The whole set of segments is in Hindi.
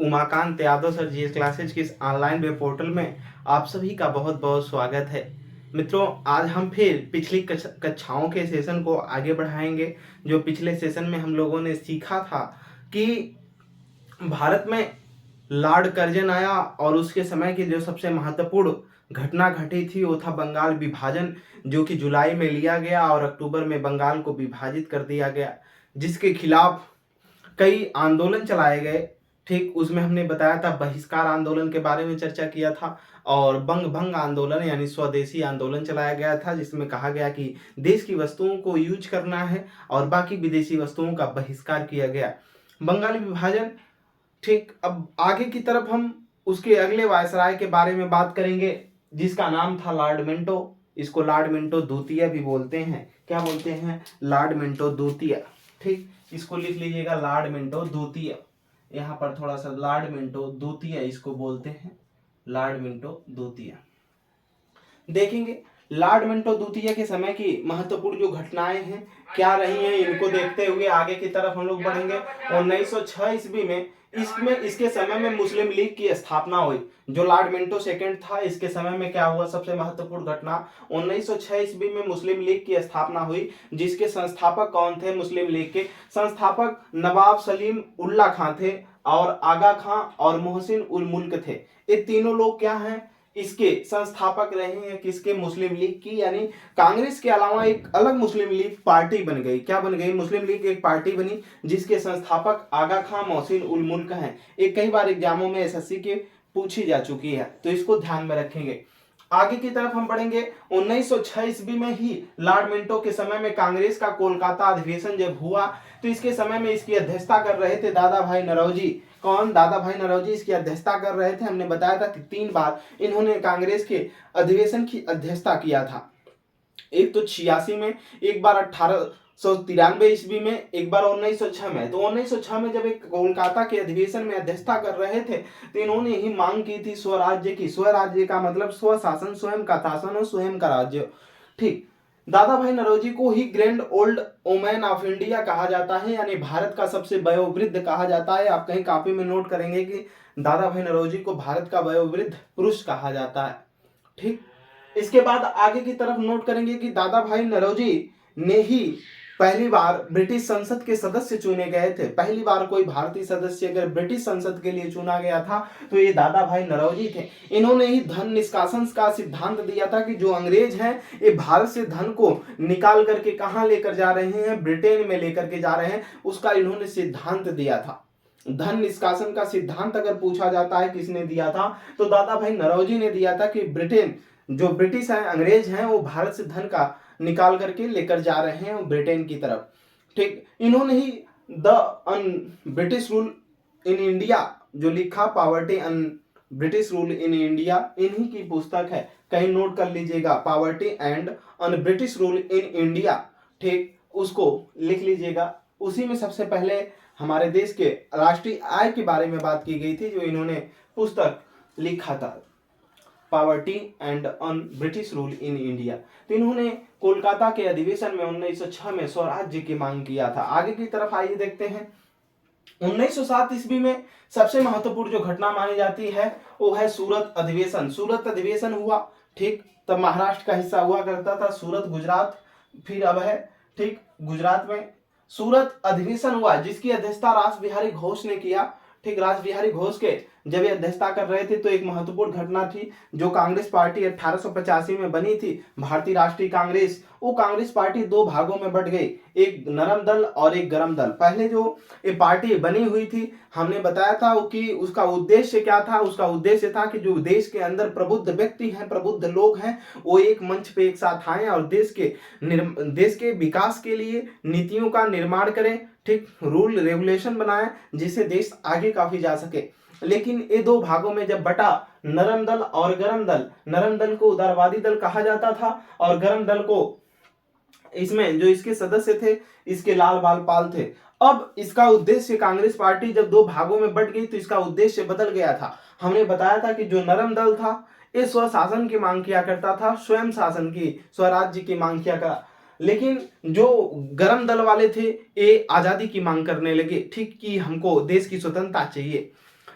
Umakant Yadav sir GS classes के इस ऑनलाइन वेब पोर्टल में आप सभी का बहुत बहुत स्वागत है। मित्रों, आज हम फिर पिछली कक्षाओं के सेशन को आगे बढ़ाएंगे। जो पिछले सेशन में हम लोगों ने सीखा था कि भारत में लॉर्ड कर्जन आया और उसके समय की जो सबसे महत्वपूर्ण घटना घटी थी वो था बंगाल विभाजन, जो कि जुलाई में लिया गया और अक्टूबर में बंगाल को विभाजित कर दिया गया, जिसके खिलाफ कई आंदोलन चलाए गए। ठीक, उसमें हमने बताया था बहिष्कार आंदोलन के बारे में चर्चा किया था और बंग भंग आंदोलन यानी स्वदेशी आंदोलन चलाया गया था, जिसमें कहा गया कि देश की वस्तुओं को यूज करना है और बाकी विदेशी वस्तुओं का बहिष्कार किया गया। बंगाली विभाजन। ठीक, अब आगे की तरफ हम उसके अगले वायसराय के बारे में बात करेंगे, जिसका नाम था लॉर्ड मिंटो। इसको लॉर्ड मिंटो द्वितीय भी बोलते हैं। क्या बोलते हैं? लॉर्ड मिंटो द्वितीय। ठीक, इसको लिख लीजिएगा, लॉर्ड मिंटो द्वितीय। यहाँ पर थोड़ा सा लॉर्ड मिंटो द्वितीय इसको बोलते हैं, लॉर्ड मिंटो द्वितीय। देखेंगे लॉर्ड मिंटो द्वितीय के समय की महत्वपूर्ण जो घटनाएं हैं क्या रही हैं, इनको देखते हुए आगे की तरफ हम लोग बढ़ेंगे। 1906 ईस्वी में इसके समय में मुस्लिम लीग की स्थापना हुई। जो लॉर्ड मिंटो सेकंड था, इसके समय में क्या हुआ? सबसे महत्वपूर्ण घटना 1906 ईस्वी में मुस्लिम लीग की स्थापना हुई, जिसके संस्थापक कौन थे? मुस्लिम लीग के संस्थापक नवाब सलीम उल्ला खां थे और आगा खां और मोहसिन उल मुल्क थे। ये तीनों लोग क्या हैं? इसके संस्थापक रहे हैं। किसके? मुस्लिम लीग की। यानी कांग्रेस के अलावा एक अलग मुस्लिम लीग पार्टी बन गई। क्या बन गई? मुस्लिम लीग एक पार्टी बनी, जिसके संस्थापक आगा खां मोहसिन उल मुल्क हैं। एक कई बार एग्जामों में एसएससी के पूछी जा चुकी है, तो इसको ध्यान में रखेंगे। आगे की तरफ हम बढ़ेंगे। 1906 ईस्वी में ही लॉर्ड मिंटो के समय में कांग्रेस का कोलकाता अधिवेशन जब हुआ, तो इसके समय में इसकी अध्यक्षता कर रहे थे दादा भाई नौरोजी। कौन? दादा भाई नौरोजी इसकी अध्यक्षता कर रहे थे। हमने बताया था कि 3 बार इन्होंने कांग्रेस के अधिवेशन की अध्यक्षता किया था। एक तो 86 में, एक बार 1893 ईस्वी में, एक बार 1906 में। तो 1906 में जब एक कोलकाता के अधिवेशन में अध्यक्षता कर रहे थे, तो इन्होंने ही मांग की थी स्वराज्य की। स्वराज्य का मतलब स्वशासन, स्वयं का शासन और स्वयं का राज्य। ठीक, दादा भाई नौरोजी को ही grand old man of India कहा जाता है, यानी भारत का सबसे वयोवृद्ध कहा जाता है। आप कहीं कॉपी में नोट करेंगे कि दादा भाई नौरोजी को भारत का वयोवृद्ध पुरुष कहा जाता है। ठीक, इसके बाद आगे की तरफ नोट करेंगे कि दादा भाई नौरोजी ने ही पहली बार ब्रिटिश संसद के सदस्य चुने गए थे। पहली बार कोई भारतीय सदस्य अगर ब्रिटिश संसद के लिए चुना गया था तो ये दादा भाई नौरोजी थे। इन्होंने ही धन निष्कासन का सिद्धांत दिया था कि जो अंग्रेज हैं ये भारत से धन को निकाल करके कहां लेकर जा रहे हैं? ब्रिटेन में लेकर के जा रहे हैं। उसका इन्होंने सिद्धांत दिया था। धन निष्कासन का सिद्धांत अगर पूछा जाता है किसने दिया था, तो दादा भाई नौरोजी ने दिया था कि ब्रिटेन, जो ब्रिटिश है, अंग्रेज हैं, वो भारत से धन का निकाल करके लेकर जा रहे हैं ब्रिटेन की तरफ। ठीक, इन्होंने ही the British rule in India जो लिखा, poverty un British rule in India, इन्हीं की पुस्तक है। कहीं नोट कर लीजिएगा, poverty and un British rule in India. ठीक, उसको लिख लीजिएगा। उसी में सबसे पहले हमारे देश के राष्ट्रीय आय के बारे में बात की गई थी, जो इन्होंने पुस्तक लिखा था, poverty and on British rule in India. तो इन्होंने कोलकाता के अधिवेशन में 1906 में स्वराज्य की मांग किया था। आगे की तरफ आइए देखते हैं। 1907 ईस्वी में सबसे महत्वपूर्ण जो घटना मानी जाती है वो है सूरत अधिवेशन। सूरत अधिवेशन हुआ। ठीक, तब महाराष्ट्र का हिस्सा हुआ करता था। सूरत गुजरात फिर अब है। ठीक, गुजरात में सूरत अधिवेशन हुआ, जिसकी अध्यक्षता रास बिहारी घोष ने किया। ठीक, रास बिहारी घोष के जब ये अध्यक्षता कर रहे थे तो एक महत्वपूर्ण घटना थी। जो कांग्रेस पार्टी 1885 में बनी थी, भारतीय राष्ट्रीय कांग्रेस, वो कांग्रेस पार्टी 2 भागों में बट गई, एक नरम दल और एक गरम दल। पहले जो ये पार्टी बनी हुई थी, हमने बताया था कि उसका उद्देश्य क्या था? उसका उद्देश्य था कि जो देश के अंदर प्रबुद्ध व्यक्ति हैं, प्रबुद्ध लोग हैं, वो एक मंच पे एक साथ आए और देश के विकास के लिए नीतियों का निर्माण करें। ठीक, रूल रेगुलेशन बनाए, जिससे देश आगे काफी जा सके। लेकिन ये 2 भागों में जब बटा, नरम दल और गरम दल, नरम दल को उदारवादी दल कहा जाता था और गरम दल को, इसमें जो इसके सदस्य थे, इसके लाल बाल पाल थे। अब इसका उद्देश्य, कांग्रेस पार्टी जब 2 भागों में बट गई तो इसका उद्देश्य बदल गया था। हमने बताया था कि जो नरम दल था ये स्वशासन की मांग किया करता था, स्वयं शासन की, स्वराज्य की मांग किया करता। लेकिन जो गरम दल वाले थे ये आजादी की मांग करने लगे। ठीक, कि हमको देश की स्वतंत्रता चाहिए।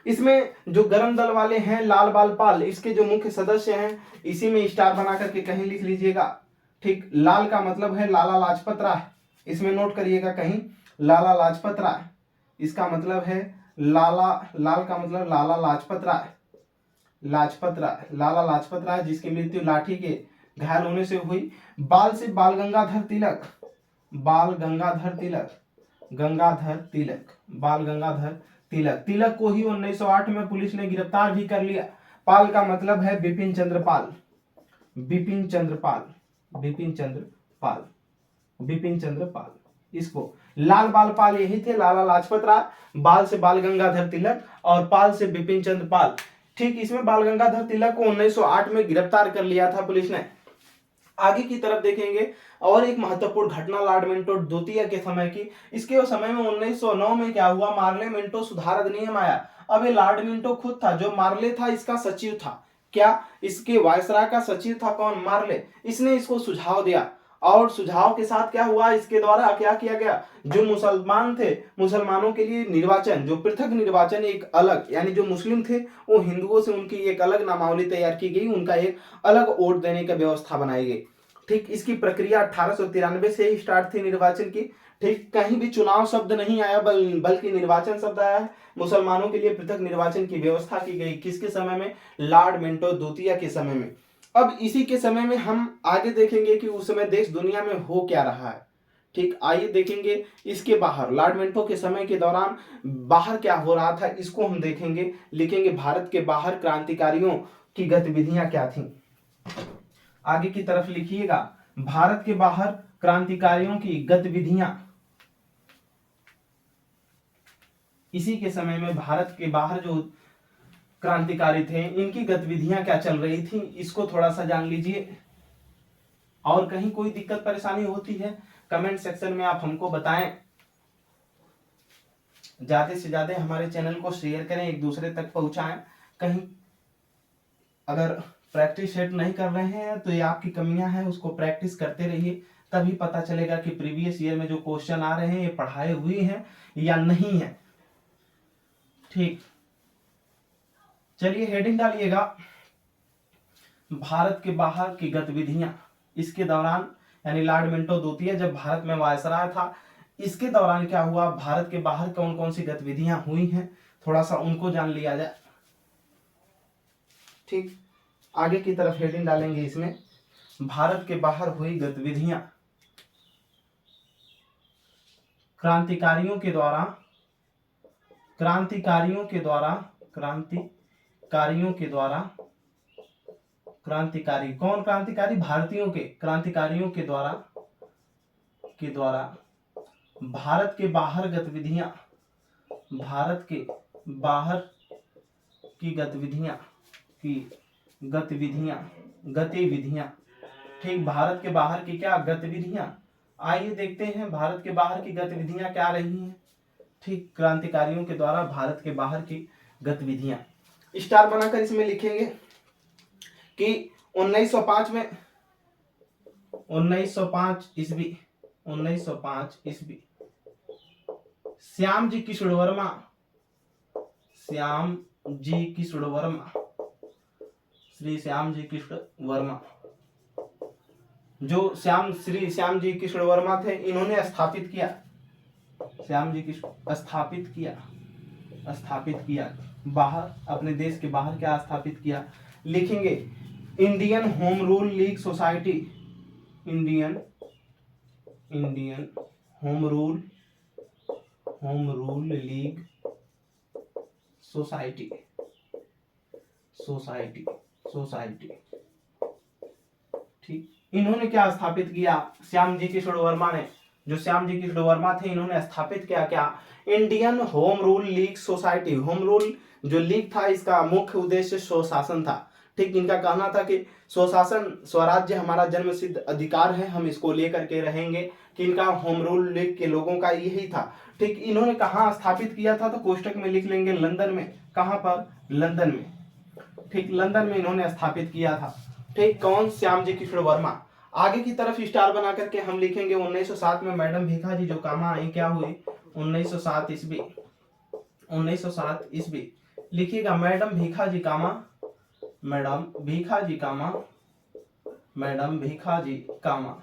इसमें जो गरम दल वाले हैं लाल बाल पाल, इसके जो मुख्य सदस्य हैं, इसी में स्टार बना करके कहीं लिख लीजिएगा। ठीक, लाल का मतलब है लाला लाजपत राय, इसमें नोट करिएगा कहीं, लाला लाजपत राय, इसका मतलब है लाला, लाल का मतलब लाला लाजपत राय, लाजपत राय, लाला लाजपत राय, जिसकी मृत्यु लाठी के घायल होने से हुई। बाल से बाल गंगाधर तिलक, बाल गंगाधर तिलक, गंगाधर तिलक, बाल गंगाधर तिलक, तिलक को ही 1908 में पुलिस ने गिरफ्तार भी कर लिया। पाल का मतलब है बिपिन चंद्र पाल, बिपिन चंद्र पाल, बिपिन चंद्र पाल, बिपिन चंद्र पाल। इसको लाल बाल पाल यही थे, लाला लाजपत राय, बाल से बाल गंगाधर तिलक और पाल से बिपिन चंद्र पाल। ठीक, इसमें बाल गंगाधर तिलक को 1908 में गिरफ्तार कर लिया था पुलिस ने। आगे की तरफ देखेंगे और एक महत्वपूर्ण घटना लॉर्ड मिंटो द्वितीय के समय की। इसके समय में 1909 में क्या हुआ, मार्ले मिंटो सुधार अधिनियम आया। अब ये लॉर्ड मिंटो खुद था, जो मार्ले था इसका सचिव था। क्या, इसके वायसराय का सचिव था कौन, मार्ले। इसने इसको सुझाव दिया और सुझाव के साथ क्या हुआ, इसके द्वारा क्या किया गया, जो मुसलमान थे मुसलमानों के लिए निर्वाचन, जो पृथक निर्वाचन एक अलग, यानी जो मुस्लिम थे वो हिंदुओं से उनकी एक अलग नामावली तैयार की गई, उनका एक अलग वोट देने की व्यवस्था बनाई गई। ठीक, इसकी प्रक्रिया 1893 से ही स्टार्ट थी निर्वाचन की। ठीक, कहीं भी चुनाव शब्द नहीं आया बल्कि निर्वाचन शब्द आया है। मुसलमानों के लिए पृथक निर्वाचन की व्यवस्था की गई, किसके समय में, लॉर्ड मिंटो द्वितीय के समय में। अब इसी के समय में हम आगे देखेंगे कि उस समय देश दुनिया में हो क्या रहा है। ठीक, आइए देखेंगे इसके बाहर लॉर्ड मिंटो के समय के दौरान बाहर क्या हो रहा था, इसको हम देखेंगे, लिखेंगे भारत के बाहर क्रांतिकारियों की गतिविधियां क्या थी। आगे की तरफ लिखिएगा, भारत के बाहर क्रांतिकारियों की गतिविधियां। इसी के समय में भारत के बाहर जो क्रांतिकारी थे इनकी गतिविधियां क्या चल रही थी, इसको थोड़ा सा जान लीजिए। और कहीं कोई दिक्कत परेशानी होती है कमेंट सेक्शन में आप हमको बताएं। ज्यादा से ज्यादा हमारे चैनल को शेयर करें, एक दूसरे तक पहुंचाएं। कहीं अगर प्रैक्टिस सेट नहीं कर रहे हैं तो ये आपकी कमियां हैं, उसको प्रैक्टिस करते रहिए, तभी पता चलेगा कि प्रीवियस ईयर में जो क्वेश्चन आ रहे हैं ये पढ़ाए हुए हैं या नहीं है। ठीक, चलिए हेडिंग डालिएगा, भारत के बाहर की गतिविधियां। इसके दौरान यानी लॉर्ड मिंटो द्वितीय जब भारत में वायसराय था, इसके दौरान क्या हुआ, भारत के बाहर कौन कौन सी गतिविधियां हुई हैं, थोड़ा सा उनको जान लिया जाए। ठीक, आगे की तरफ हेडिंग डालेंगे इसमें, भारत के बाहर हुई गतिविधियां, क्रांतिकारियों के द्वारा, क्रांतिकारियों के द्वारा, क्रांतिकारियों के द्वारा, क्रांतिकारी कौन, क्रांतिकारी भारतीयों के, क्रांतिकारियों के द्वारा भारत के बाहर गतिविधियां, भारत के बाहर की गतिविधियां, गतिविधियां। ठीक, भारत के बाहर की क्या गतिविधियां, आइए देखते हैं भारत के बाहर की गतिविधियां क्या रही हैं। ठीक, क्रांतिकारियों के द्वारा भारत के बाहर की गतिविधियां, स्टार बनाकर इसमें लिखेंगे कि 1905 में 1905 ईस्वी श्याम जी किशोर वर्मा, श्री श्याम जी किशोर वर्मा, जो श्री श्याम जी किशोर वर्मा थे, इन्होंने स्थापित किया, श्याम जी किशोर स्थापित किया बाहर, अपने देश के बाहर क्या स्थापित किया, लिखेंगे Indian home rule league society, Indian home rule league society. ठीक, इन्होंने क्या स्थापित किया, श्याम जी किशोर वर्मा ने, जो श्याम जी किशोर वर्मा थे इन्होंने स्थापित किया क्या, Indian home rule league society. Home rule जो लीग था इसका मुख्य उद्देश्य स्वशासन था। ठीक, इनका कहना था कि स्वशासन स्वराज्य हमारा जन्म सिद्ध अधिकार है, हम इसको लेकर के रहेंगे, कि इनका होम रूल लीग के लोगों का यही था। ठीक, इन्होंने कहाँ स्थापित किया था, तो कोष्टक में लिख लेंगे लंदन में। कहाँ पर, लंदन में। ठीक, लंदन में इन्होंने स्थापित किया था। ठीक, कौन, श्याम जी किशोर वर्मा। आगे की तरफ स्टार बना करके हम लिखेंगे 1907 में मैडम भीखा जी जो कामा आई क्या हुई, 1907 ईस्वी लिखिएगा मैडम भीखाजी कामा, मैडम भीखाजी कामा, मैडम भीखाजी कामा,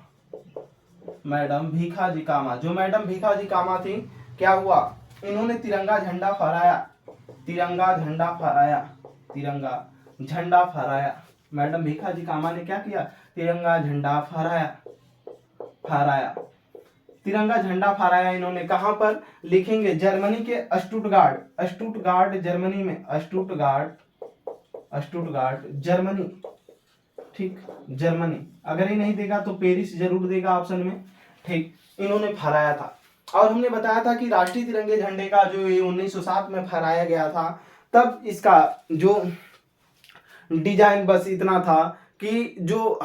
मैडम भीखाजी कामा। जो मैडम भीखाजी कामा थी, क्या हुआ, इन्होंने तिरंगा झंडा फहराया, तिरंगा झंडा फहराया, तिरंगा झंडा फहराया। मैडम भीखाजी कामा ने क्या किया, तिरंगा झंडा फहराया, फहराया, तिरंगा झंडा फहराया इन्होंने। कहां पर, लिखेंगे जर्मनी के स्टुटगार्ड, स्टुटगार्ड जर्मनी में, स्टुटगार्ड, स्टुटगार्ड जर्मनी, ठीक, जर्मनी। अगर ये नहीं देगा तो पेरिस जरूर देगा ऑप्शन में, ठीक, इन्होंने फहराया था। और हमने बताया था कि राष्ट्रीय तिरंगे झंडे का जो 1907 में फहराया गया था, तब इसका जो डिजाइन बस इतना था कि जो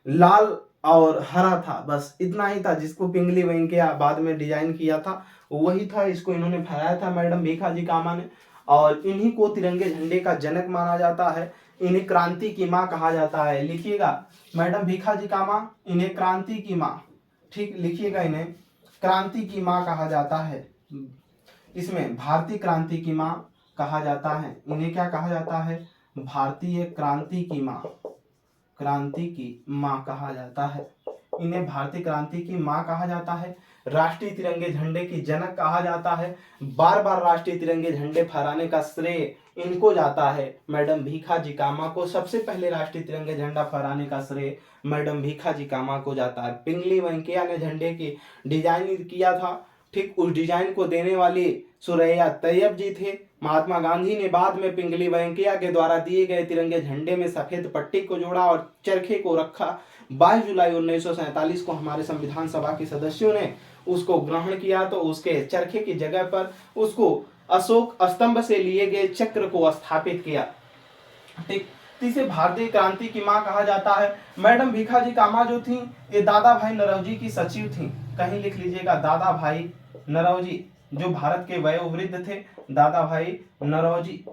लाल और हरा था, बस इतना ही था, जिसको पिंगली वेंकैया बाद में डिजाइन किया था वही था। इसको इन्होंने फहराया था मैडम भीखाजी कामा ने, और इन्हीं को तिरंगे झंडे का जनक माना जाता है। इन्हें क्रांति की मां कहा जाता है। लिखिएगा मैडम भीखाजी कामा, इन्हें क्रांति की मां, ठीक, लिखिएगा इन्हें क्रांति की मां कहा जाता है। इसमें भारतीय क्रांति की मां कहा जाता है। इन्हें क्या कहा जाता है, भारतीय क्रांति की मां, क्रांति की मां कहा जाता है। इन्हें भारतीय क्रांति की मां कहा जाता है, राष्ट्रीय तिरंगे झंडे की जनक कहा जाता है। बार बार राष्ट्रीय तिरंगे झंडे फहराने का श्रेय इनको जाता है, मैडम भीखाजी कामा को सबसे पहले राष्ट्रीय तिरंगे झंडा फहराने का श्रेय मैडम भीखाजी कामा को जाता है। पिंगली वेंकैया ने झंडे की डिजाइन किया था, ठीक, उस डिजाइन को देने वाली सुरैया तैयब जी थे। महात्मा गांधी ने बाद में पिंगली वेंकैया के द्वारा दिए गए तिरंगे झंडे में सफेद पट्टी को जोड़ा और चरखे को रखा। 22 जुलाई 1947 को हमारे संविधान सभा के सदस्यों ने उसको ग्रहण किया, तो उसके चरखे की जगह पर उसको अशोक स्तंभ से लिए गए चक्र को स्थापित किया, ठीक। इसे भारतीय क्रांति की मां कहा जाता है। मैडम भीखाजी कामा जो थी, ये दादा भाई नौरोजी की सचिव थी। कहीं लिख लीजिएगा, दादा भाई नौरोजी, जो भारत के वयोवृद्ध थे, दादा भाई नौरोजी,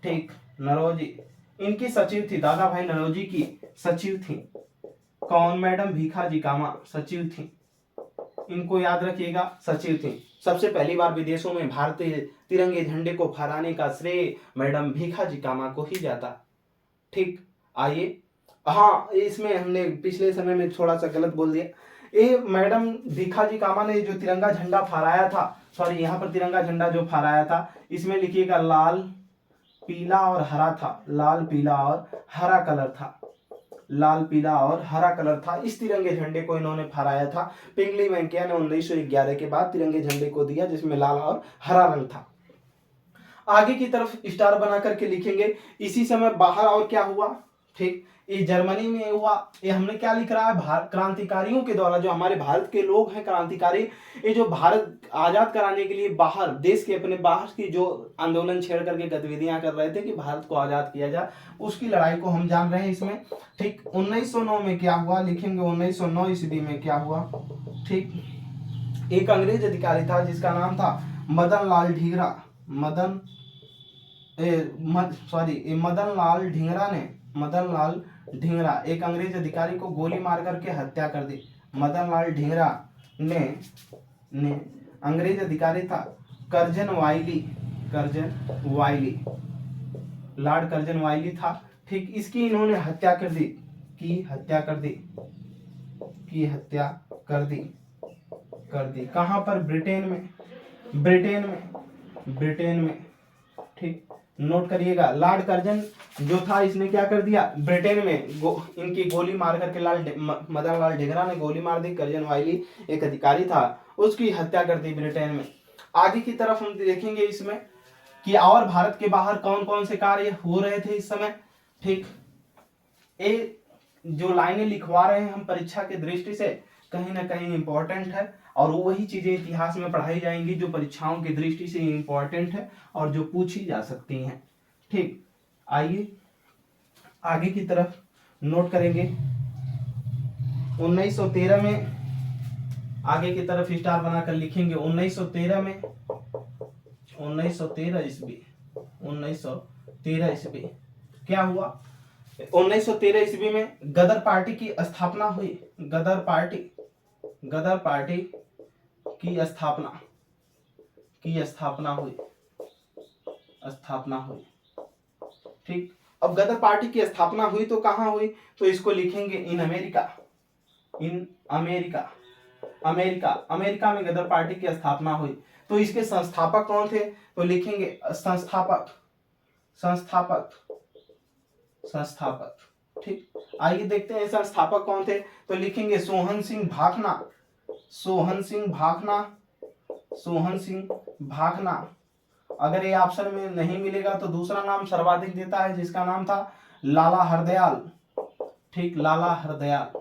ठीक, नौरोजी, इनकी सचिव थी, दादा भाई नौरोजी की सचिव थी। कौन, मैडम भीखाजी कामा सचिव थी, इनको याद रखिएगा, सचिव थी। सबसे पहली बार विदेशों में भारतीय तिरंगे झंडे को फहराने का श्रेय मैडम भीखाजी कामा को ही जाता, ठीक। आइए, हाँ, इसमें हमने पिछले समय में थोड़ा सा गलत बोल दिया। ये मैडम भीखाजी कामा ने जो तिरंगा झंडा फहराया था, सॉरी, यहाँ पर तिरंगा झंडा जो फहराया था, इसमें लिखिएगा लाल पीला और हरा था, लाल पीला और हरा कलर था, लाल पीला और हरा कलर था। इस तिरंगे झंडे को इन्होंने फहराया था। पिंगली वेंकैया ने 1911 के बाद तिरंगे झंडे को दिया, जिसमें लाल और हरा रंग था। आगे की तरफ स्टार बना करके लिखेंगे। इसी समय बाहर और क्या हुआ, ठीक, ये जर्मनी में हुआ। ये हमने क्या लिख रहा है, भारत क्रांतिकारियों के द्वारा, जो हमारे भारत के लोग हैं क्रांतिकारी, ये जो भारत आजाद कराने के लिए बाहर देश के अपने बाहर की जो आंदोलन छेड़ करके गतिविधियां कर रहे थे कि भारत को आजाद किया जाए, उसकी लड़ाई को हम जान रहे हैं इसमें, ठीक। 1909 में क्या हुआ, लिखेंगे 1909 ईस्वी में क्या हुआ, ठीक। एक अंग्रेज अधिकारी था जिसका नाम था मदन लाल ढींगरा, मदन लाल ढींगरा ने, मदन लाल ढींगरा, एक अंग्रेज अधिकारी को गोली मार करके हत्या कर दी। मदन लाल ढींगरा ने अंग्रेज अधिकारी था कर्जन वाइली, कर्जन वाइली, लॉर्ड कर्जन वाइली था, ठीक। इसकी इन्होंने हत्या कर दी, की हत्या कर दी, की हत्या कर दी, कर दी। कहां पर, ब्रिटेन में, ब्रिटेन में, ब्रिटेन में, ठीक, नोट करिएगा। लॉर्ड कर्जन जो था, इसने क्या कर दिया, ब्रिटेन में इनकी गोली मार करके मदन लाल ढींगरा ने गोली मार दी। कर्जन वाइली एक अधिकारी था, उसकी हत्या कर दी ब्रिटेन में। आगे की तरफ हम देखेंगे इसमें कि और भारत के बाहर कौन कौन से कार्य हो रहे थे इस समय, ठीक। ये जो लाइनें लिखवा रहे हैं हम परीक्षा के दृष्टि से कहीं ना कहीं इंपॉर्टेंट है, और वही चीजें इतिहास में पढ़ाई जाएंगी जो परीक्षाओं की दृष्टि से इंपॉर्टेंट है और जो पूछी जा सकती हैं, ठीक। आइए आगे की तरफ नोट करेंगे। 1913 में, आगे की तरफ स्टार बनाकर लिखेंगे। 1913 में, 1913 ईस्वी, 1913 ईस्वी क्या हुआ, 1913 ईस्वी में गदर पार्टी की स्थापना हुई। गदर पार्टी, गदर पार्टी की स्थापना, की स्थापना हुई। स्थापना हुई। ठीक, अब गदर पार्टी की स्थापना हुई तो कहाँ हुई, तो इसको लिखेंगे in America. In America, America, America में गदर पार्टी की स्थापना हुई। तो इसके संस्थापक कौन थे, तो लिखेंगे संस्थापक, संस्थापक, संस्थापक। ठीक, आइए देखते हैं संस्थापक कौन थे, तो लिखेंगे सोहन सिंह भाखना, सोहन सिंह भाखना, सोहन सिंह भाखना। अगर ये ऑप्शन में नहीं मिलेगा तो दूसरा नाम सर्वाधिक देता है, जिसका नाम था लाला हरदयाल। ठीक, लाला हरदयाल,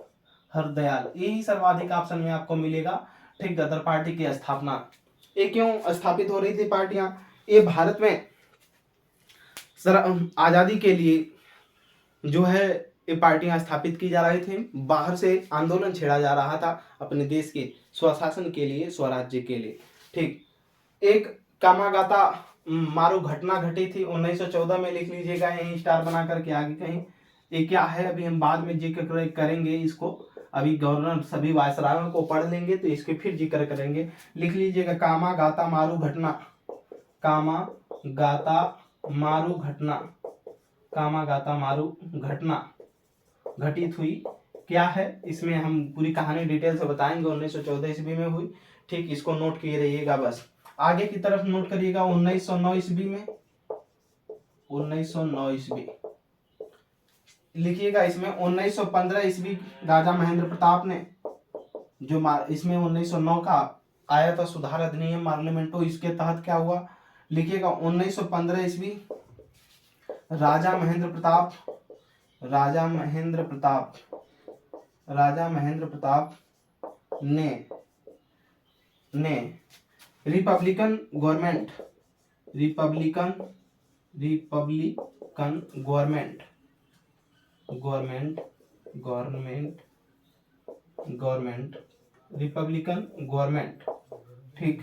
हरदयाल, यही सर्वाधिक ऑप्शन में आपको मिलेगा। ठीक, गदर पार्टी की स्थापना, ये क्यों स्थापित हो रही थी पार्टियां, ये भारत में आजादी के लिए जो है ये पार्टियां स्थापित की जा रही थी। बाहर से आंदोलन छेड़ा जा रहा था अपने देश के स्वशासन के लिए, स्वराज्य के लिए। ठीक, एक कामागाता मारू घटना घटी थी 1914 में, लिख लीजिएगा यहीं स्टार बना करके आगे कहीं। ये क्या है अभी हम बाद में जिक्र करेंगे इसको, अभी गवर्नर सभी वायसरायों को पढ़ लेंगे तो इसके फिर जिक्र करेंगे। लिख लीजिएगा कामागाता मारू घटना, कामागाता मारू घटना, कामागाता मारू घटना घटित हुई। क्या है इसमें हम पूरी कहानी डिटेल से बताएंगे, 1914 ईस्वी में हुई। ठीक, इसको नोट किए रहिएगा। बस आगे की तरफ नोट करिएगा 1909 ईस्वी में, 1909 ईस्वी लिखिएगा। इसमें 1915 ईस्वी राजा महेंद्र प्रताप ने जो इसमें 1909 का आया था सुधार अधिनियम पार्लियामेंटो, इसके तहत क्या हुआ, लिखिएगा 1915 ईस्वी राजा महेंद्र प्रताप, राजा महेंद्र प्रताप, राजा महेंद्र प्रताप ने Republican government, Republican, Republican government, government, government, government, Republican government. ठीक,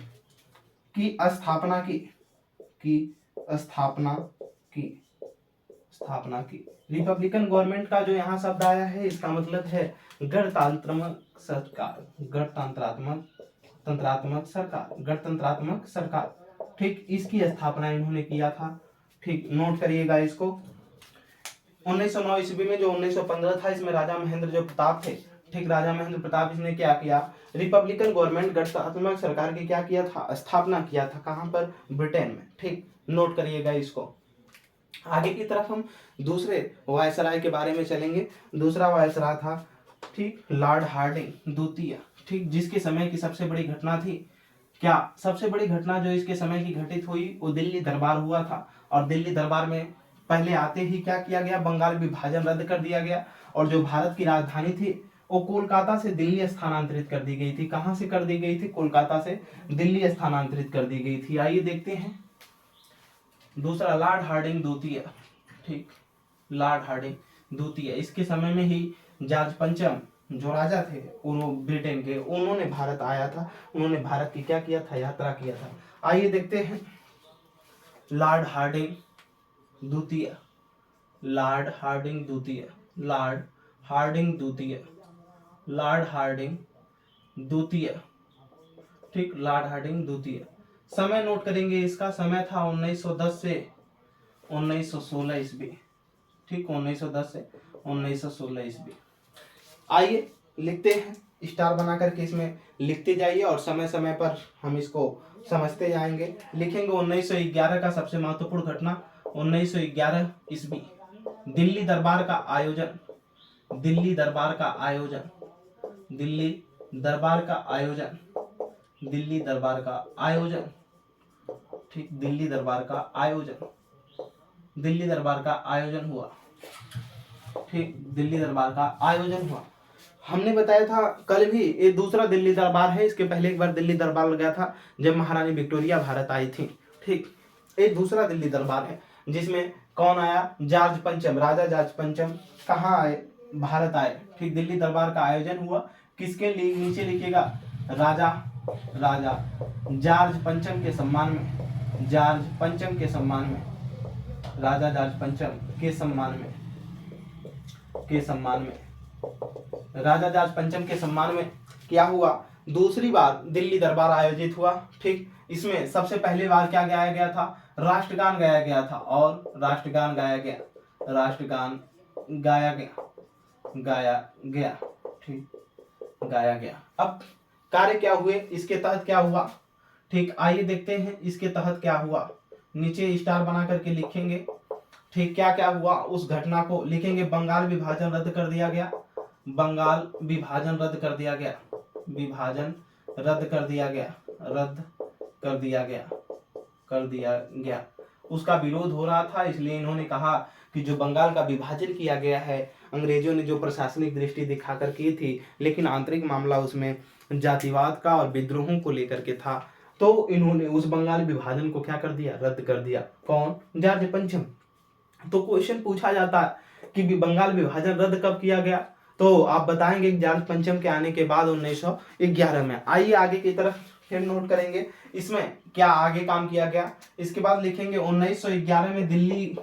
की स्थापना की स्थापना की, स्थापना की। रिपब्लिकन गवर्नमेंट का जो यहाँ शब्द आया है इसका मतलब है गणतंत्रात्मक सरकार, गणतंत्रात्मक, तंत्रात्मक सरकार, गणतंत्रात्मक सरकार। ठीक, इसकी स्थापना इन्होंने किया था। ठीक, नोट करिएगा इसको। 1909 ईस्वी में जो 1915 था इसमें राजा महेंद्र जो प्रताप थे, ठीक, राजा महेंद्र प्रताप इसने क्या किया, रिपब्लिकन गवर्नमेंट गणतंत्रात्मक सरकार की क्या किया था, स्थापना किया था। कहां पर, ब्रिटेन में। ठीक, नोट करिएगा इसको। आगे की तरफ हम दूसरे वायसराय के बारे में चलेंगे। दूसरा वायसराय था, ठीक, लॉर्ड हार्डिंग द्वितीय। ठीक, जिसके समय की सबसे बड़ी घटना थी, क्या सबसे बड़ी घटना जो इसके समय की घटित हुई वो दिल्ली दरबार हुआ था। और दिल्ली दरबार में पहले आते ही क्या किया गया, बंगाल विभाजन रद्द कर दिया गया और जो भारत की राजधानी थी वो कोलकाता से दिल्ली स्थानांतरित कर दी गई थी। कहां से कर दी गई थी, कोलकाता से दिल्ली स्थानांतरित कर दी गई थी। आइए देखते हैं दूसरा, लॉर्ड हार्डिंग द्वितीय। ठीक, लॉर्ड हार्डिंग द्वितीय, इसके समय में ही जॉर्ज पंचम जो राजा थे उन्होंने ब्रिटेन के, उन्होंने भारत आया था, उन्होंने भारत की क्या किया था, यात्रा किया था। आइए देखते हैं लॉर्ड हार्डिंग द्वितीय, लॉर्ड हार्डिंग द्वितीय, लॉर्ड हार्डिंग द्वितीय, लॉर्ड हार्डिंग द्वितीय। ठीक, लॉर्ड हार्डिंग द्वितीय। समय नोट करेंगे, इसका समय था 1910 से 1916 ईस्वी। ठीक, 1910 से 1916 ईस्वी। आइए लिखते हैं, स्टार बना करके इसमें लिखते जाइए और समय समय पर हम इसको समझते जाएंगे। लिखेंगे 1911 का सबसे महत्वपूर्ण घटना, 1911 ईस्वी दिल्ली दरबार का आयोजन, दिल्ली दरबार का आयोजन, दिल्ली दरबार का आयोजन, दिल्ली दरबार का आयोजन। ठीक, दिल्ली दरबार का आयोजन, दिल्ली दरबार का आयोजन हुआ। ठीक, दिल्ली दरबार का आयोजन हुआ। हमने बताया था कल भी, ये दूसरा दिल्ली दरबार है। इसके पहले एक बार दिल्ली दरबार लगा था जब महारानी विक्टोरिया भारत आई थी। ठीक, ये दूसरा दिल्ली दरबार है जिसमें कौन आया, जॉर्ज पंचम, राजा जॉर्ज पंचम कहाँ आए, भारत आए। ठीक, दिल्ली दरबार का आयोजन हुआ किसके लिए, नीचे लिखिएगा, राजा जॉर्ज पंचम के सम्मान में, जॉर्ज पंचम के सम्मान में, राजा जॉर्ज पंचम के सम्मान में, के सम्मान में, राजा जॉर्ज पंचम के सम्मान में क्या हुआ, दूसरी बार दिल्ली दरबार आयोजित हुआ। ठीक, इसमें सबसे पहली बार क्या गाया गया था? राष्ट्रगान गाया गया था। और राष्ट्रगान गाया गया, राष्ट्रगान गाया गया, गाया गया। ठीक, गाया गया। अब कार्य क्या हुए, इसके तहत क्या हुआ? ठीक, आइए देखते हैं इसके तहत क्या हुआ। नीचे स्टार बना करके लिखेंगे। ठीक, क्या क्या हुआ उस घटना को लिखेंगे। बंगाल विभाजन रद्द कर दिया गया, बंगाल विभाजन रद्द कर दिया गया, विभाजन रद्द कर दिया गया, रद्द कर दिया गया, कर दिया गया। उसका विरोध हो रहा था, इसलिए इन्होंने कहा कि जो बंगाल का विभाजन किया गया है, अंग्रेजों ने जो प्रशासनिक दृष्टि दिखाकर की थी, लेकिन आंतरिक मामला उसमें जातिवाद का और विद्रोहों को लेकर के था, तो इन्होंने उस बंगाल विभाजन को क्या कर दिया? रद्द कर दिया। कौन? जॉर्ज पंचम। तो क्वेश्चन पूछा जाता है कि बंगाल विभाजन रद्द कब किया गया, तो आप बताएंगे जॉर्ज पंचम के आने के बाद 1911 में। आइए आगे की तरफ फिर नोट करेंगे इसमें क्या आगे काम किया गया। इसके बाद लिखेंगे 1911 में दिल्ली,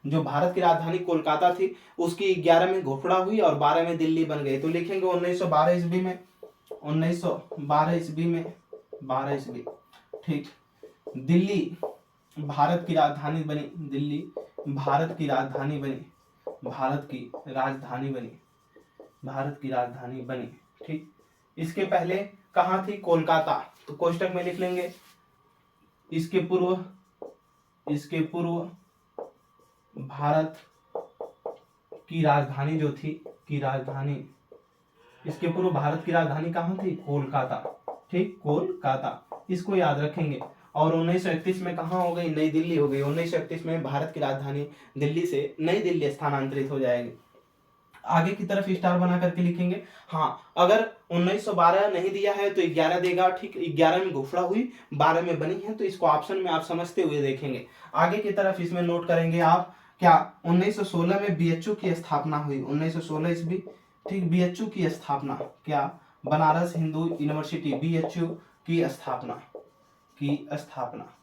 जो भारत की राजधानी कोलकाता थी, उसकी 11 में घोषणा हुई और 12 में दिल्ली बन गई। तो लिखेंगे 1912 ईस्वी में, 1912 ईस्वी में, 12 ईस्वी। ठीक, दिल्ली भारत की राजधानी बनी, दिल्ली भारत की राजधानी बनी, भारत की राजधानी बनी, भारत की राजधानी बनी। ठीक, इसके पहले कहाँ थी? कोलकाता। तो कोष्टक में लिख लेंगे इसके पूर्व, इसके पूर्व भारत की राजधानी जो थी, की राजधानी, इसके पूर्व भारत की राजधानी कहाँ थी? कोलकाता। ठीक, कोलकाता, इसको याद रखेंगे। और 1931 में कहाँ हो गई? नई दिल्ली हो गई। 1931 में भारत की राजधानी दिल्ली से नई दिल्ली स्थानांतरित हो जाएगी। आगे की तरफ स्टार बना करके लिखेंगे। हाँ, अगर 1912 नहीं दिया है तो 11 देगा। ठीक, 11 में घोषणा हुई, 12 में बनी है, तो इसको ऑप्शन में आप समझते हुए देखेंगे। आगे की तरफ इसमें नोट करेंगे आप क्या 1916 में बीएचयू की स्थापना हुई, 1916 ईस्वी। ठीक, बीएचयू की स्थापना, क्या? बनारस हिंदू यूनिवर्सिटी, बीएचयू की स्थापना, की स्थापना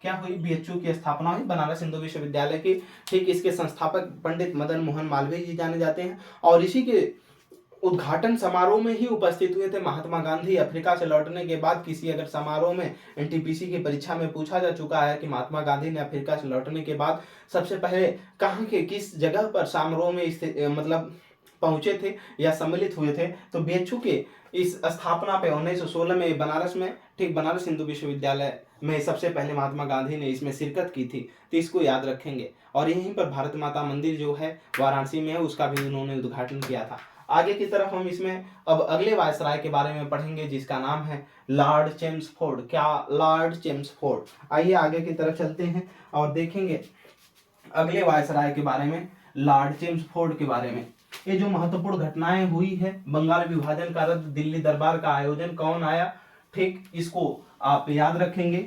क्या हुई? बीएचयू की स्थापना हुई, बनारस हिंदू विश्वविद्यालय की। ठीक, इसके संस्थापक पंडित मदन मोहन मालवीय जी जाने जाते हैं, और इसी के उद्घाटन समारोह में ही उपस्थित हुए थे महात्मा गांधी। अफ्रीका से लौटने के बाद किसी अगर समारोह में एनटीपीसी की परीक्षा में पूछा जा चुका है कि महात्मा गांधी ने अफ्रीका से लौटने के बाद सबसे पहले कहाँ के किस जगह पर समारोह में मतलब पहुंचे थे या सम्मिलित हुए थे, तो बीएचयू के इस स्थापना पे 1916 में बनारस में, ठीक, बनारस हिंदू विश्वविद्यालय में सबसे पहले महात्मा गांधी ने इसमें शिरकत की थी। तो इसको याद रखेंगे। और यहीं पर भारत माता मंदिर जो है वाराणसी में है, उसका भी उन्होंने उद्घाटन किया था। आगे की तरफ हम इसमें अब अगले वायसराय के बारे में पढ़ेंगे, जिसका नाम है लॉर्ड चेम्सफोर्ड। क्या? Lord Chelmsford. आइए आगे की तरफ चलते हैं और देखेंगे अगले वायसराय के बारे में, लॉर्ड चेम्सफोर्ड के बारे में। ये जो महत्वपूर्ण घटनाएं हुई है, बंगाल विभाजन का रद्द, दिल्ली दरबार का आयोजन, कौन आया, ठीक, इसको आप याद रखेंगे।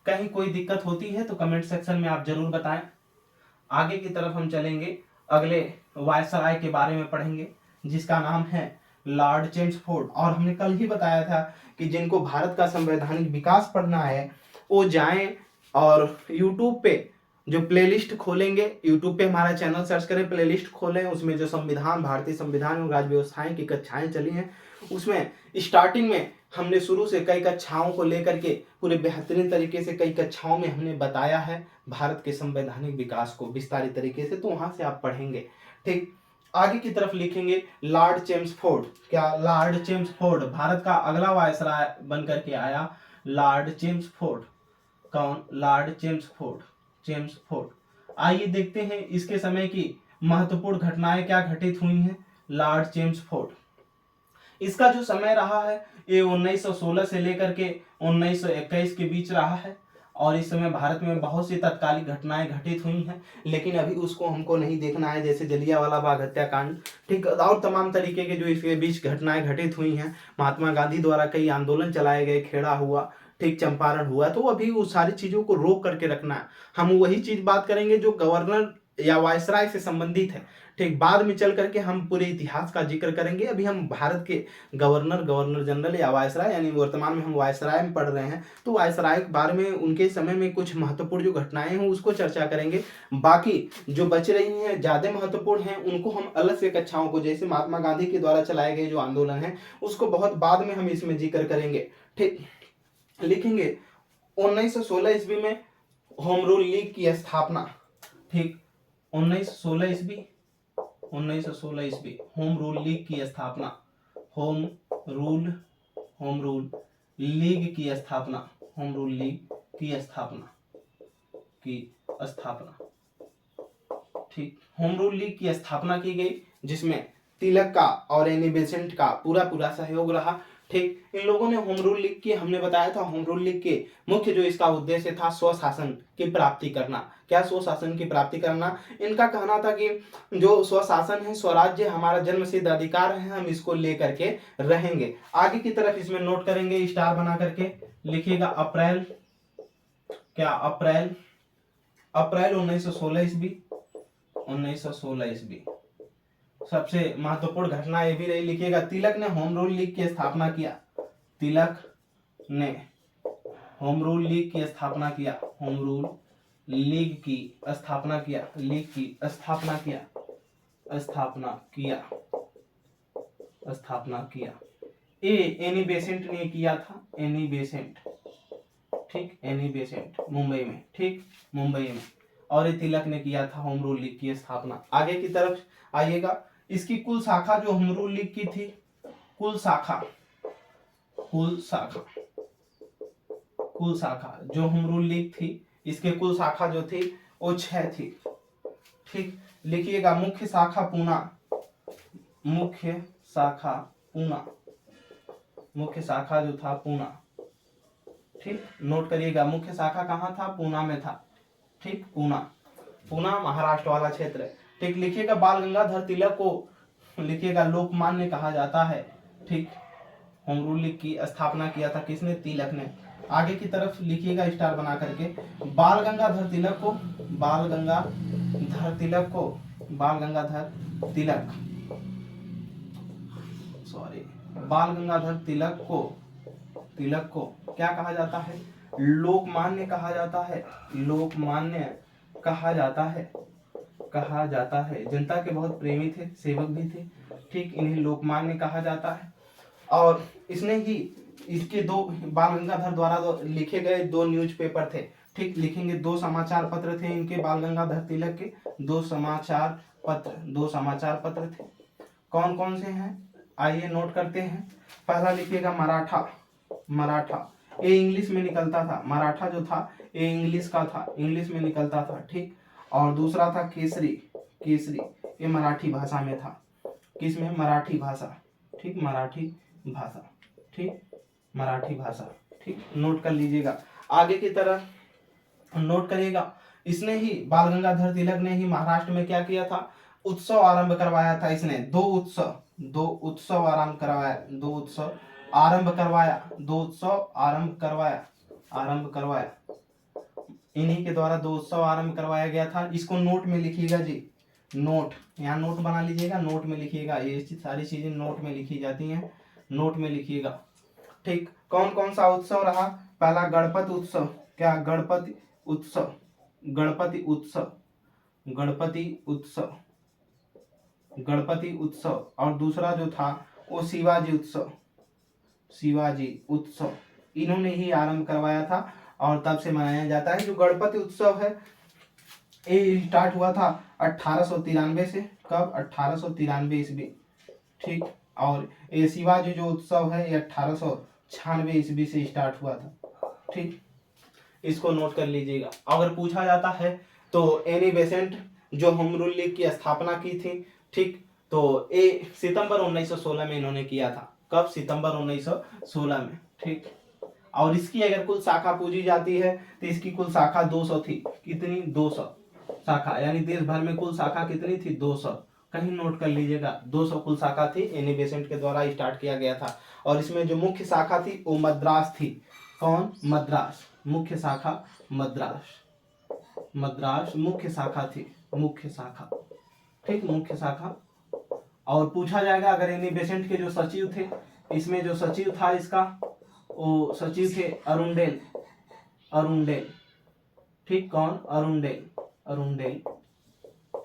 कहीं कोई दिक्कत होती है तो कमेंट सेक्शन में आप जरूर बताएं। आगे की तरफ हम चलेंगे, अगले वायसराय के बारे में पढ़ेंगे, जिसका नाम है लॉर्ड चेम्सफोर्ड। और हमने कल ही बताया था कि जिनको भारत का संवैधानिक विकास पढ़ना है वो जाएं और यूट्यूब पे जो प्लेलिस्ट खोलेंगे, यूट्यूब पे हमारा चैनल सर्च करें, प्लेलिस्ट खोलें, उसमें जो संविधान, भारतीय संविधान और राज्य व्यवस्थाएं की कक्षाएं चली हैं, उसमें स्टार्टिंग में हमने शुरू से कई कक्षाओं को लेकर के पूरे बेहतरीन तरीके से कई कक्षाओं में हमने बताया है भारत के संवैधानिक विकास को विस्तारित तरीके से, तो वहां से आप पढ़ेंगे। ठीक, आगे की तरफ लिखेंगे लॉर्ड चेम्सफोर्ड। क्या? लॉर्ड चेम्सफोर्ड भारत का अगला वायसराय बन करके आया, लॉर्ड चेम्सफोर्ड। कौन? Lord Chelmsford, Chelmsford. आइए देखते हैं इसके समय की महत्वपूर्ण घटनाएं क्या घटित हुई हैं। लॉर्ड चेम्सफोर्ड, इसका जो समय रहा है ये 1916 से लेकर के 1921 के बीच रहा है, और इस समय भारत में बहुत सी तत्कालिक घटनाएं घटित हुई हैं, लेकिन अभी उसको हमको नहीं देखना है, जैसे जलियांवाला बाग हत्याकांड, ठीक, और तमाम तरीके के जो इसके बीच घटनाएं घटित हुई हैं। महात्मा गांधी द्वारा कई आंदोलन चलाए गए, खेड़ा हुआ, ठीक, चंपारण हुआ, तो अभी उस सारी चीजों को रोक करके रखना है। हम वही चीज बात करेंगे जो गवर्नर या वायसराय से संबंधित है। ठीक, बाद में चल करके हम पूरे इतिहास का जिक्र करेंगे। अभी हम भारत के गवर्नर जनरल या वायसराय, यानी वर्तमान में हम वायसराय में पढ़ रहे हैं, तो वायसराय के बारे में उनके समय में कुछ महत्वपूर्ण जो घटनाएं हैं उसको चर्चा करेंगे। बाकी जो बच रही हैं ज़्यादा महत्वपूर्ण हैं उनको हम अलग से कक्षाओं को, जैसे महात्मा गांधी के द्वारा चलाए गए जो आंदोलन है उसको बहुत बाद में हम इसमें जिक्र करेंगे। ठीक, लिखेंगे 1916 ईस्वी में होम रूल लीग की स्थापना। ठीक, 1916 ईस्वी होम रूल लीग की स्थापना। होम रूल लीग की स्थापना। होम रूल लीग की स्थापना। ठीक, होम रूल लीग की स्थापना की गई जिसमें तिलक का और एनी बेसेंट का पूरा सहयोग रहा। ठीक, इन लोगों ने होम रूल लीग की, हमने बताया था होम रूल लीग के मुख्य जो इसका उद्देश्य था स्वशासन की प्राप्ति करना। क्या स्वशासन की प्राप्ति करना? इनका कहना था कि जो स्वशासन है, स्वराज्य हमारा जन्मसिद्ध अधिकार है, हम इसको लेकर के रहेंगे। आगे की तरफ इसमें नोट करेंगे, स्टार बना करके लिखिएगा अप्रैल 1916 ईस्वी। 1916 ईस्वी सबसे महत्वपूर्ण घटना ये भी रही, लिखिएगा तिलक ने होम रूल लीग की स्थापना किया। तिलक ने होम रूल लीग की स्थापना किया। होम रूल लीग की स्थापना किया। लीग की स्थापना किया। स्थापना किया। एनी बेसेंट ने किया था। Annie Besant. ठीक, एनी बेसेंट मुंबई में। ठीक, मुंबई में। और ये तिलक ने किया था होम रूल लीग की स्थापना। आगे की तरफ आइएगा, इसकी कुल शाखा जो होम रूल लीग की थी, कुल शाखा जो होम रूल लीग थी, इसके कुल शाखा जो थी वो 6 थी। ठीक, लिखिएगा मुख्य शाखा पूना। मुख्य शाखा जो था पूना। ठीक, नोट करिएगा मुख्य शाखा कहाँ था? पूना में था। ठीक, पूना महाराष्ट्र वाला क्षेत्र। ठीक, लिखिएगा बाल गंगाधर तिलक को लिखिएगा लोकमान्य कहा जाता है। ठीक, होम रूल लीग की स्थापना किया था किसने? तिलक ने। आगे की तरफ लिखिएगा स्टार बना करके, बाल गंगाधर तिलक को क्या कहा जाता है? लोकमान्य कहा जाता है। लोकमान्य कहा जाता है। जनता के बहुत प्रेमी थे, सेवक भी थे। ठीक, इन्हें लोकमान्य कहा जाता है। और इसने ही इसके दो बाल गंगाधर द्वारा लिखे गए 2 न्यूज़पेपर थे। ठीक, लिखेंगे 2 समाचार पत्र थे इनके, बाल गंगाधर तिलक के 2 समाचार पत्र थे। कौन कौन से हैं आइए नोट करते हैं। पहला लिखिएगा मराठा। ये इंग्लिश में निकलता था। मराठा जो था ये इंग्लिश का था, इंग्लिश में निकलता था। ठीक, और दूसरा था केसरी। ये मराठी भाषा में था। किसमें? मराठी भाषा। ठीक, मराठी भाषा। ठीक, नोट कर लीजिएगा। आगे की तरफ नोट करिएगा, इसने ही बाल गंगाधर तिलक ने ही महाराष्ट्र में क्या किया था? उत्सव आरंभ करवाया था। इसने 2 उत्सव आरंभ करवाया। इन्हीं के द्वारा 2 उत्सव आरंभ करवाया गया था। इसको नोट में लिखिएगा जी, नोट, यहाँ नोट बना लीजिएगा, नोट में लिखिएगा। ये सारी चीजें नोट में लिखी जाती हैं, नोट में लिखिएगा। ठीक, कौन कौन सा उत्सव रहा? पहला गणपति उत्सव। क्या? गणपति उत्सव। और दूसरा जो था वो शिवाजी उत्सव। इन्होंने ही आरंभ करवाया था और तब से मनाया जाता है। जो गणपति उत्सव है ये स्टार्ट हुआ था 1893 से। कब? 1893 ईस्वी। ठीक, और ये शिवाजी जो उत्सव है ये 1896 ईस्वी से स्टार्ट हुआ था। ठीक, इसको नोट कर लीजिएगा। अगर पूछा जाता है तो एनी बेसेंट जो होम रूल लीग की स्थापना की थी, ठीक, तो ये सितंबर 1916 में इन्होंने किया था। कब? सितंबर 1916 में। ठीक, और इसकी अगर कुल शाखा पूछी जाती है तो इसकी कुल शाखा 200 थी। कितनी? 200 शाखा, यानी देश भर में कुल शाखा कितनी थी? 200। कहीं नोट कर लीजिएगा, 200 कुल शाखा थी। एनी बेसेंट के द्वारा स्टार्ट किया गया था। और इसमें जो मुख्य शाखा थी वो मद्रास थी। कौन? मद्रास। मुख्य शाखा ठीक, मुख्य शाखा। और पूछा जाएगा अगर एनी बेसेंट के जो सचिव थे, इसमें जो सचिव था इसका, वो सचिव थे अरुणडेल, अरुणडेल। ठीक, कौन? Arundale, Arundale.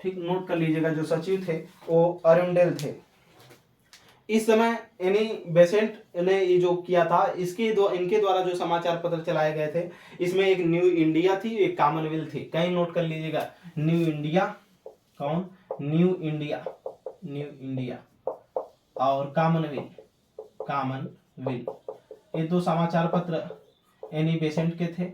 ठीक, नोट कर लीजिएगा, जो सचिव थे वो अरुणडेल थे। इस समय एनी बेसेंट ने ये जो किया था, इनके द्वारा जो समाचार पत्र चलाए गए थे, इसमें एक न्यू इंडिया थी, एक कॉमनवेल्थ थी। कहीं नोट कर लीजिएगा, न्यू इंडिया, कौन? न्यू इंडिया, न्यू इंडिया और कॉमनवेल्थ, कॉमनवेल्थ। ये दो समाचार पत्र एनी बेसेंट के थे।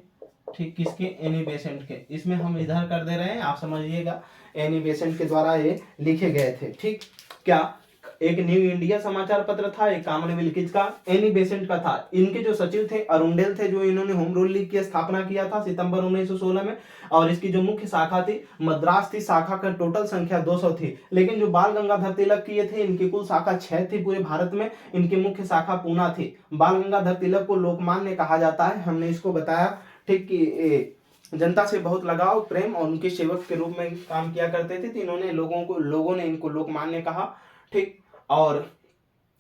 ठीक, किसके? एनी बेसेंट के। इसमें हम इधर कर दे रहे हैं, आप समझिएगा, एनी बेसेंट के द्वारा ये लिखे गए थे। ठीक, क्या? एक न्यू इंडिया समाचार पत्र था, एक कॉमनवेल्थ, किसका? एनी बेसेंट का था। इनके जो सचिव थे अरुणडेल थे, जो इन्होंने होम रूल लीग की स्थापना किया था सितंबर 1916 में। और इसकी जो मुख्य शाखा थी मद्रास थी। शाखा का टोटल संख्या 200 थी, लेकिन जो बाल गंगाधर तिलक किए थे, इनकी कुल शाखा 6 थी पूरे भारत में। इनकी मुख्य शाखा पूना थी। बाल गंगाधर तिलक को लोकमान्य कहा जाता है, हमने इसको बताया। ठीक, कि जनता से बहुत लगाव, प्रेम और उनके सेवक के रूप में काम किया करते थे, तो इन्होंने लोगों ने इनको लोकमान्य कहा। ठीक, और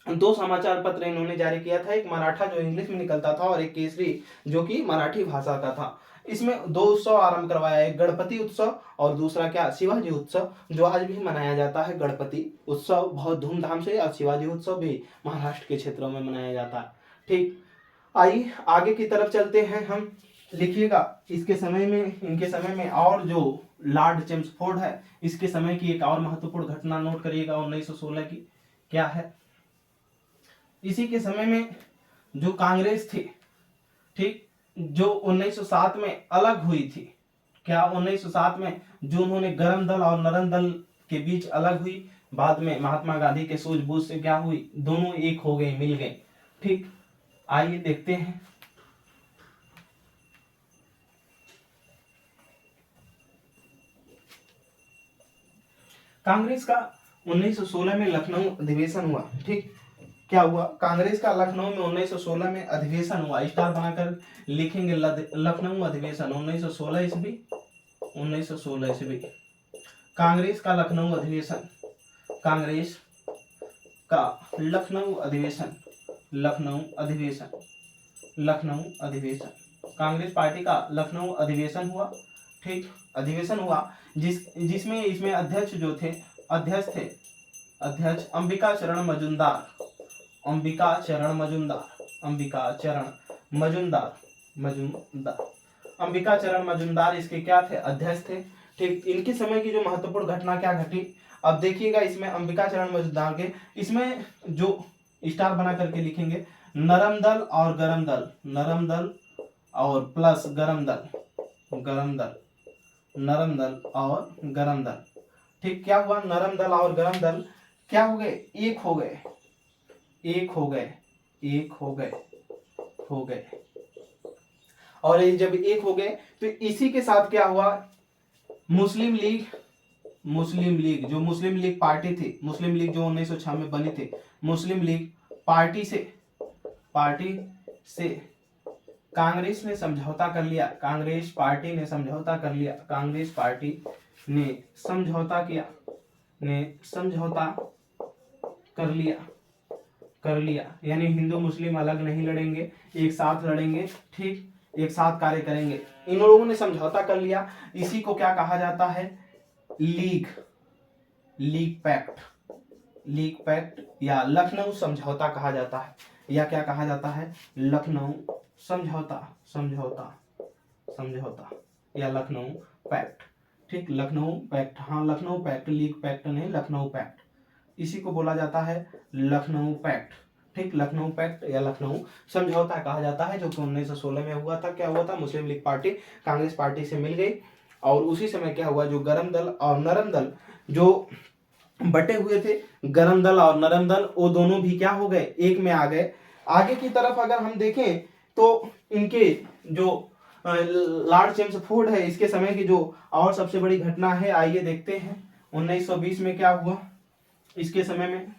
दो समाचार पत्र इन्होंने जारी किया था, एक मराठा जो इंग्लिश में निकलता था और एक केसरी जो कि मराठी भाषा का था। इसमें दो उत्सव आरंभ करवाया, एक गणपति उत्सव और दूसरा क्या? शिवाजी उत्सव, जो आज भी मनाया जाता है। गणपति उत्सव बहुत धूमधाम से, और शिवाजी उत्सव भी महाराष्ट्र के क्षेत्रों में मनाया जाता है। ठीक, आइए आगे की तरफ चलते हैं हम। लिखिएगा, इसके समय में, इनके समय में, और जो लॉर्ड चेम्सफोर्ड है, इसके समय की एक और महत्वपूर्ण घटना नोट करिएगा 1916 की। क्या है? इसी के समय में जो कांग्रेस थी, ठीक, जो 1907 में अलग हुई थी। क्या? 1907 में जो उन्होंने गरम दल और नरम दल के बीच अलग हुई, बाद में महात्मा गांधी के सूझबूझ से क्या हुई? दोनों एक हो गए, मिल गए। ठीक, आइए देखते हैं। कांग्रेस का 1916 में लखनऊ अधिवेशन हुआ। ठीक, क्या हुआ? कांग्रेस का लखनऊ में 1916 में अधिवेशन हुआ। स्टार बनाकर लिखेंगे, लखनऊ अधिवेशन 1916 ईस्वी, 1916 ईस्वी। कांग्रेस का लखनऊ अधिवेशन, कांग्रेस का लखनऊ अधिवेशन, लखनऊ अधिवेशन, लखनऊ अधिवेशन। कांग्रेस पार्टी का लखनऊ अधिवेशन हुआ। ठीक, अधिवेशन हुआ जिसमें इसमें अध्यक्ष जो थे, अध्यक्ष थे, अध्यक्ष अंबिका चरण मजूमदार, अंबिका चरण मजूमदार, अंबिका चरण मजूमदार, मजूमदार, अंबिका चरण मजूमदार इसके क्या थे? अध्यक्ष थे। ठीक, इनके समय की जो महत्वपूर्ण घटना क्या घटी, अब देखिएगा। इसमें अंबिका चरण मजूमदार के, इसमें जो स्टार बना करके लिखेंगे, नरम दल और गरम दल, नरम दल और प्लस गरम दल, गरम दल, नरम दल और गरम दल। ठीक, क्या हुआ? नरम दल और गरम दल क्या हो गए? एक हो गए, एक हो गए, एक हो गए, हो गए। और ये जब एक हो गए तो इसी के साथ क्या हुआ? मुस्लिम लीग, मुस्लिम लीग, जो मुस्लिम लीग पार्टी थी, मुस्लिम लीग जो 1906 में बनी थी, मुस्लिम लीग पार्टी से कांग्रेस ने समझौता कर लिया, कांग्रेस पार्टी ने समझौता कर लिया, कांग्रेस पार्टी ने समझौता किया, ने समझौता कर लिया, कर लिया। यानी हिंदू मुस्लिम अलग नहीं लड़ेंगे, एक साथ लड़ेंगे। ठीक, एक साथ कार्य करेंगे। इन लोगों ने समझौता कर लिया। इसी को क्या कहा जाता है? League, league pact, league pact या लखनऊ समझौता कहा जाता है, या क्या कहा जाता है? लखनऊ समझौता, समझौता, समझौता या लखनऊ पैक्ट। ठीक, लखनऊ पैक्ट, हाँ लखनऊ पैक्ट, लीग पैक्ट नहीं, लखनऊ पैक्ट, इसी को बोला जाता है लखनऊ पैक्ट। ठीक, लखनऊ पैक्ट या लखनऊ समझौता कहा जाता है, जो कि 1916 में हुआ था। क्या हुआ था? मुस्लिम लीग पार्टी कांग्रेस पार्टी से मिल गई, और उसी समय क्या हुआ? जो गरम दल और नरम दल जो बटे हुए थे, गरम दल और नरम दल, वो दोनों भी क्या हो गए? एक में आ गए। आगे की तरफ अगर हम देखें तो इनके जो लॉर्ड चेम्सफोर्ड है, इसके समय की जो और सबसे बड़ी घटना है, आइए देखते हैं 1920 में क्या हुआ इसके समय में।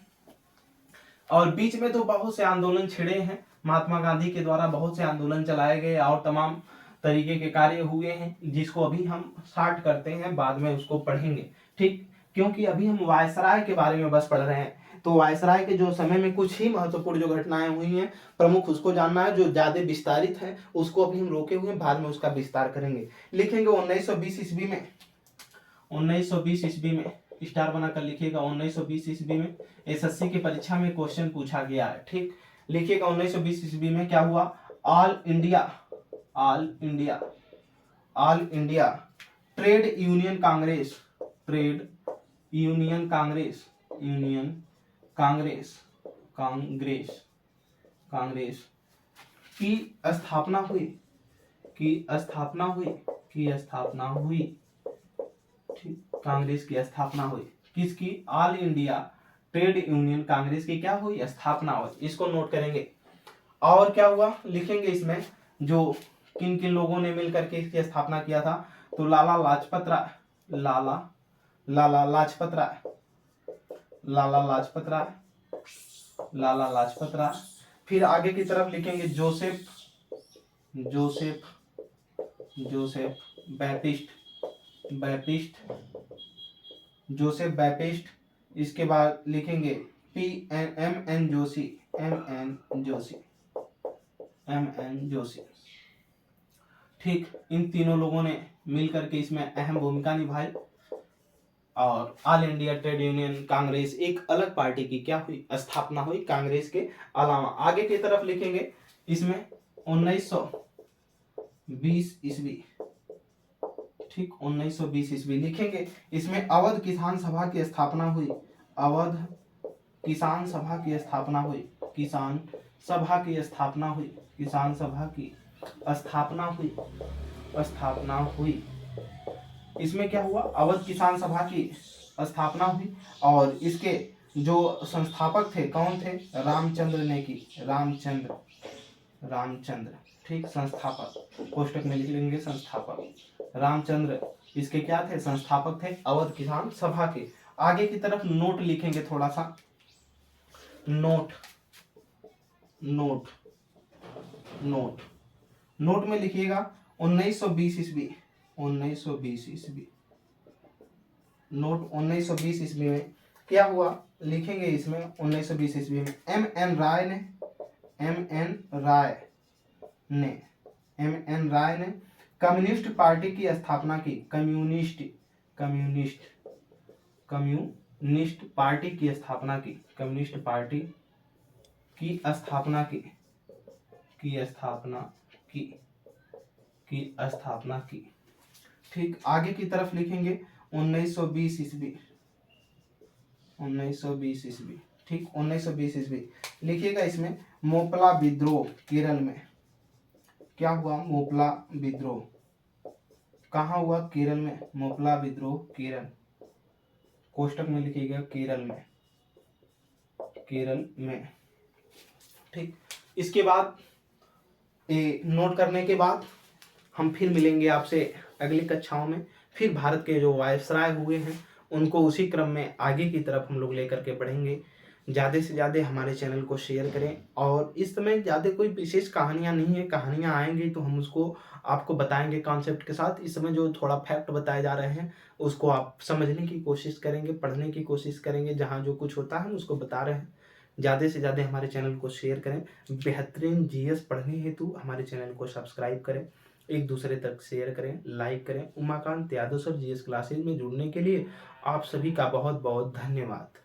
और बीच में तो बहुत से आंदोलन छिड़े हैं, महात्मा गांधी के द्वारा बहुत से आंदोलन चलाए गए और तमाम तरीके के कार्य हुए हैं, जिसको अभी हम स्टार्ट करते हैं, बाद में उसको पढ़ेंगे। ठीक, क्योंकि अभी हम वायसराय के बारे में बस पढ़ रहे हैं, तो वायसराय के जो समय में कुछ ही महत्वपूर्ण जो घटनाएं हुई हैं प्रमुख, उसको जानना है। जो ज्यादा विस्तारित है उसको अभी हम रोके हुए हैं, बाद में उसका विस्तार करेंगे। लिखेंगे 1920 ईस्वी में, 1920 ईस्वी में स्टार बनाकर लिखिएगा। 1920 ईस्वी में एसएससी की परीक्षा में क्वेश्चन पूछा गया है, ठीक। लिखिएगा 1920 ईस्वी में क्या हुआ, all India, all India, all India trade union Congress, trade union Congress, union Congress, Congress, Congress की स्थापना हुई, की स्थापना हुई, की स्थापना हुई, ठीक। कांग्रेस की स्थापना हुई, किसकी, all India trade union Congress की क्या हुई, स्थापना हुई। इसको नोट करेंगे। और क्या हुआ लिखेंगे इसमें, जो किन किन लोगों ने मिलकर के इसकी स्थापना किया था, तो लाला लाजपत राय, लाला, लाला लाजपत राय, लाला लाजपत राय, लाला लाजपत राय। फिर आगे की तरफ लिखेंगे Joseph, Joseph, Joseph Baptist, Baptist, Joseph Baptist. इसके बाद लिखेंगे P N M N Joshi, M N Joshi, M N Joshi, ठीक। इन तीनों लोगों ने मिलकर के इसमें अहम भूमिका निभाई। और all India trade union Congress एक अलग पार्टी की क्या हुई, स्थापना हुई कांग्रेस के अलावा। आगे की तरफ लिखेंगे इसमें 1920 ईस्वी, ठीक। 1920 ईस्वी लिखेंगे इसमें अवध किसान सभा की स्थापना हुई, अवध किसान सभा की स्थापना हुई, किसान सभा की स्थापना हुई, किसान सभा की स्थापना हुई, स्थापना हुई। इसमें क्या हुआ, अवध किसान सभा की स्थापना हुई। और इसके जो संस्थापक थे कौन थे, रामचंद्र ने की, रामचंद्र, रामचंद्र, ठीक। संस्थापक कोष्टक में लिख लेंगे संस्थापक, रामचंद्र इसके क्या थे, संस्थापक थे अवध किसान सभा के। आगे की तरफ नोट लिखेंगे थोड़ा सा, नोट, नोट, नोट, नोट में लिखिएगा 1920 ईस्वी, 1920 ईस्वी, नोट 1920 ईस्वी में क्या हुआ लिखेंगे इसमें 1920 ईस्वी में एम एन राय ने, एम एन राय ने, एम एन राय ने कम्युनिस्ट पार्टी की स्थापना की, कम्युनिस्ट, कम्युनिस्ट, कम्युनिस्ट पार्टी की स्थापना की, कम्युनिस्ट पार्टी की स्थापना की, की स्थापना की, की स्थापना की, ठीक। आगे की तरफ लिखेंगे 1920 ईस्वी, 1920 ईस्वी, ठीक। 1920 ईस्वी लिखिएगा इसमें मोपला विद्रोह केरल में क्या हुआ, मोपला विद्रोह कहाँ हुआ, केरल में, मोपला विद्रोह केरल, कोष्टक में लिखिएगा केरल में, केरल में, ठीक। इसके बाद नोट करने के बाद हम फिर मिलेंगे आपसे अगली कक्षाओं में। फिर भारत के जो वायसराय हुए हैं उनको उसी क्रम में आगे की तरफ हम लोग लेकर के बढ़ेंगे। ज़्यादा से ज़्यादा हमारे चैनल को शेयर करें। और इस समय ज़्यादा कोई विशेष कहानियाँ नहीं है, कहानियाँ आएंगी तो हम उसको आपको बताएंगे कॉन्सेप्ट के साथ। इस समय जो थोड़ा फैक्ट बताए जा रहे हैं उसको आप समझने की कोशिश करेंगे, पढ़ने की कोशिश करेंगे। जहाँ जो कुछ होता है हम उसको बता रहे हैं। ज़्यादा से ज़्यादा हमारे चैनल को शेयर करें। बेहतरीन जीएस पढ़ने हेतु हमारे चैनल को सब्सक्राइब करें, एक दूसरे तक शेयर करें, लाइक करें। Umakant Yadav sir GS classes में जुड़ने के लिए आप सभी का बहुत बहुत धन्यवाद।